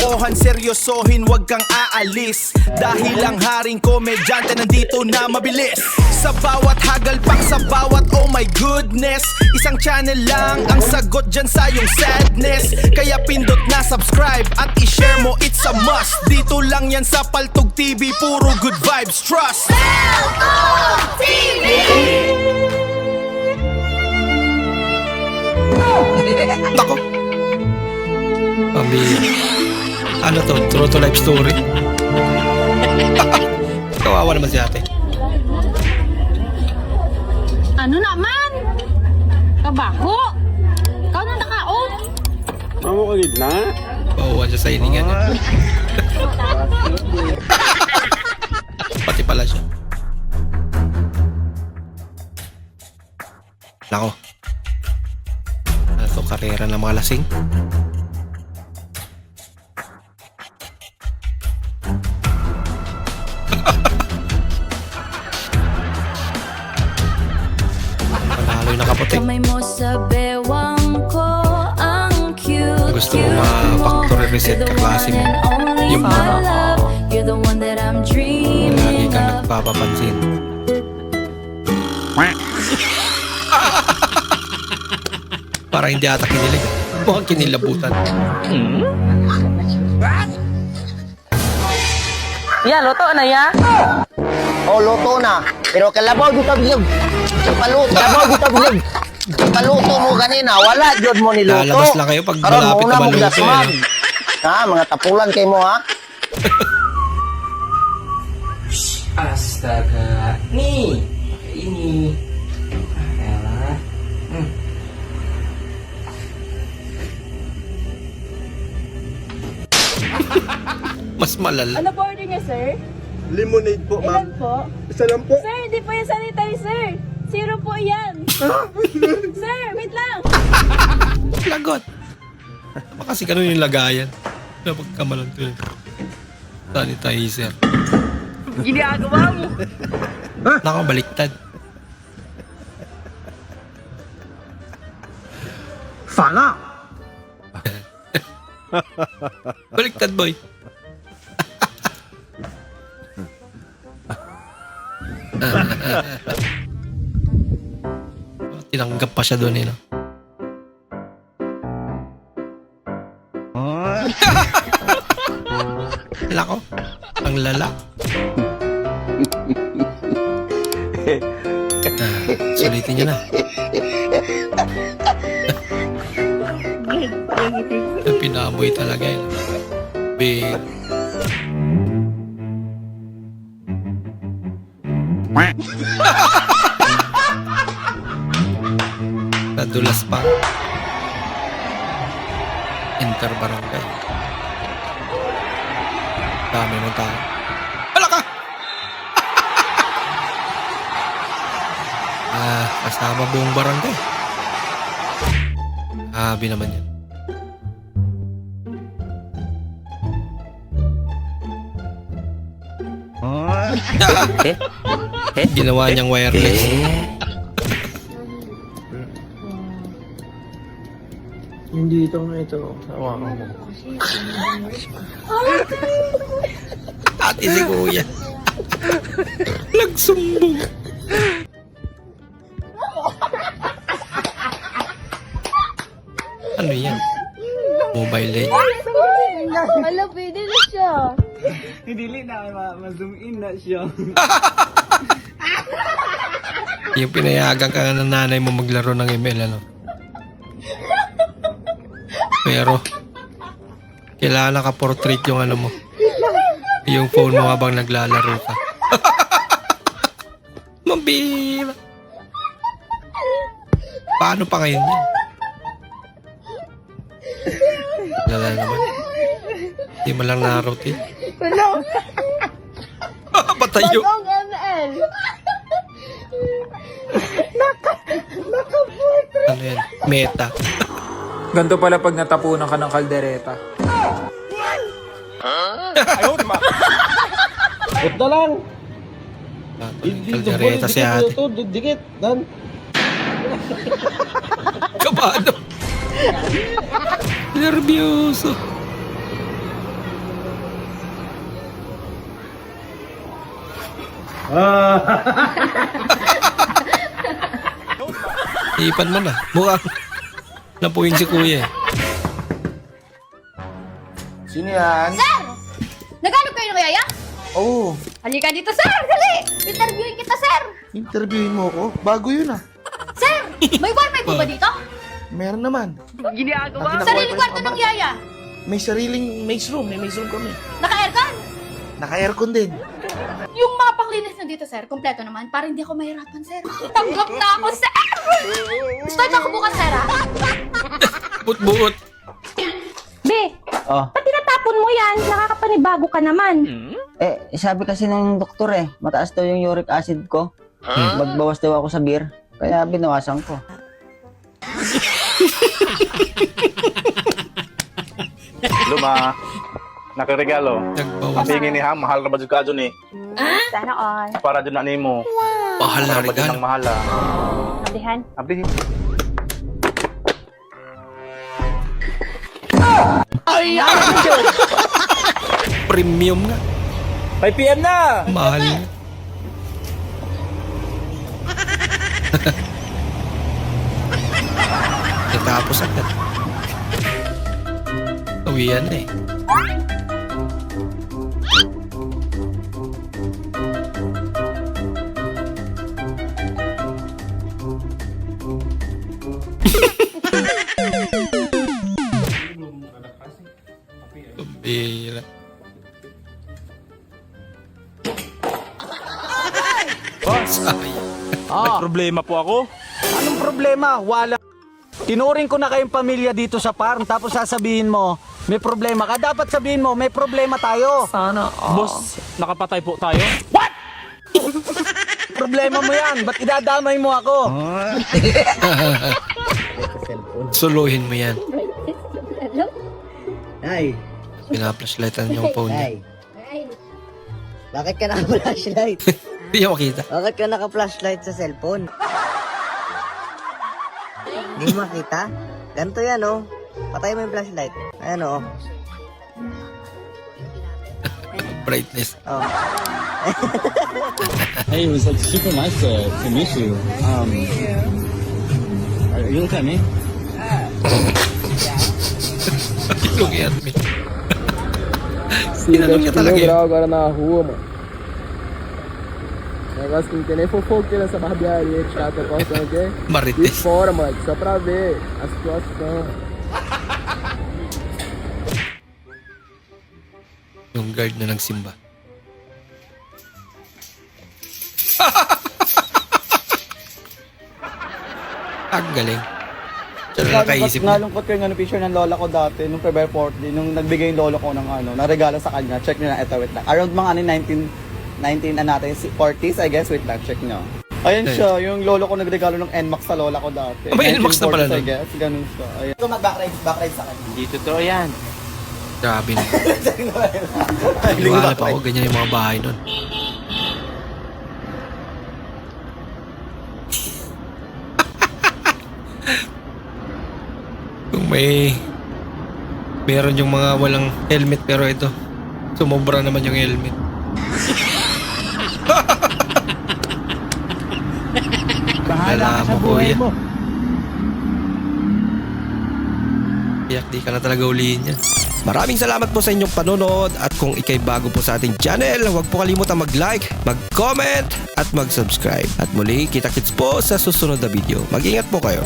Lokohan, seryosohin, wag kang aalis. Dahil ang haring komedyante nandito na mabilis. Sa bawat hagalpak, sa bawat oh my goodness. Isang channel lang ang sagot dyan sa iyong sadness. Kaya pindot na subscribe at i-share mo, it's a must. Dito lang yan sa Paltog TV, puro good vibes, trust. Paltog TV! Nako. Ano to? True to life story? Kawawa naman si ate. Ano naman? Kabaho? Ikaw na nakaon? Mamo ka gid na. Kawawa siya sa hininga niya. Pati pala siya. Nako. Ano to? Karera ng mga lasing? Panalo yung nakaputi. Kamay mo sa bewang ko, ang cute. Gusto mo ma-factory reset kaklase mo. Yung You're the one that I'm dreaming lagi kang of. nagpapapansin. Para hindi ata kinilig. Mukhang kinilabutan. Ya, luto na ya. Oh, luto na. Pero kalabaw dito bilog. Paluto, kalabaw dito bilog. Paluto mo kanina, wala jud mo niluto. Lalabas lang kayo pag Karon, malapit mauna na mo maluto, dasman. eh, Ha, mga tapulan kay mo ha. Astaga. Nih. Ini. Elah. Mas malala. Ano po order niya, sir? Lemonade po, Ilan ma'am. po? Isa lang po. Sir, hindi po yan sanitizer. Zero po yan. Sir, wait lang. Lagot. Baka kasi ganun yung lagayan. Napagkamalan to eh. Sanitizer. Ginagawa mo. Nakabaliktad. Sana. Baliktad, boy. Tinanggap pa siya doon eh, no? Lala ko. Ang lala. Sulitin niyo na. Pinamoy talaga yun. Big. Nadulas pa. Enter barangay. Dami mo tayo. Wala ka! Kasama buong barangay. Habi naman yan. Ginawa niyang wireless. Hindi ito nga ito. Hawakan mo. Ate si kuya. Nagsumbong. Ano yan? Mobile Legends. Wala, pwede na siya. Hindi na, ma-zoom in na siya. Yung pinayagan ka ng nanay mo maglaro ng ML, ano? Pero, kailangan naka-portrait yung ano mo. Yung phone mo habang naglalaro ka. Mambira. Paano pa ngayon yan? Lala naman. Hindi mo lang na-routine. Wala. Patayo. Bagong ML. Ano yan? Meta. Ganto pala pag natapunan ka ng kaldereta. Ito na lang. Kaldereta si ate. Dikit. Dan. Kabado. Nervyoso. Ipan mo na. Mukhang napuwing si kuya eh. Sino yan? Sir! Naghanap kayo ng yaya? Oo. Halika dito, sir! Dali! Interviewin kita, sir! Interviewin mo ko? Bago yun ah. Sir! May wifi po ba dito? Meron naman. Ginagawa mo. Sarili kwarto ng yaya. May sariling maze room. May maze room kami. Naka-aircon? Naka-aircon din. Yung mga panglinis na dito, sir, kompleto naman. Para hindi ako mahirapan, sir. Tanggap na ako, sir! Start ako bukas, sir, ha? Buot-buot. Be, Oh. ba't tinatapon mo yan? Nakakapanibago ka naman. Sabi kasi ng doktor mataas daw yung uric acid ko. Magbawas daw ako sa beer. Kaya binawasan ko. Luma, nakiregalo. Nagbawas. Tingin ni ha, mahal na ba dyan ka dyan eh. Sana all. Para dyan na ni mo. Mahal na Para ba dyan regalo. ang mahal ah. Nabihan. Abi, Premium nga. 5 PM na! Mahal nga. Natapos agad. Uwian na eh. Pambira. May problema po ako. Anong problema? Wala. Tinuring ko na kayong pamilya dito sa farm tapos sasabihin mo, may problema ka. Dapat sabihin mo, may problema tayo. Boss, nakapatay po tayo. Problema mo yan. Ba't idadamay mo ako? Suluhin mo yan. Ay, Pinaplaslightan yung phone niya. bakit ka naka-flashlight? Hindi niya makita. Bakit ka naka-flashlight sa cellphone? Hindi mo makita? Ganito yan, oh. Patay mo yung flashlight. Ayan, oh. Brightness. Oh. Hey, it was like super nice to meet you. Are you looking at me? Look at me. Tinanong niya talaga yun. agora na rua, mano. Negócio que não tem nem fofoqueira nessa barbearia que chato, postando aqui. De Marites. fora, mano, só pra ver a situação. Yung guard na nagsimba. Ang galing. Siya na nakaisip na. Nalungkot ko yung picture ng lola ko dati, nung February 14, nung nagbigay yung lola ko ng ng regalo sa kanya. Check nyo na, ito, wait lang. Around mga 19 natin, 40s, I guess, wait lang, check nyo. Ayun Okay. siya, yung lolo ko nagregalo ng NMAX sa lola ko dati. May NMAX na pala 1940s, I nun? guess, ganun siya. Ayun. Ito mag-backride sa kanya. hindi totoo yan. Grabe na. Iwala pa ako, ganyan yung mga bahay nun. Kung meron yung mga walang helmet pero ito, sumobra naman yung helmet. Bahala ka sa buhay mo. Iyak, di ka na talaga ulihin yan. Maraming salamat po sa inyong panonood at kung ikay bago po sa ating channel, huwag po kalimutan mag-like, mag-comment at mag-subscribe. At muli, kita-kits po sa susunod na video. Mag-ingat po kayo.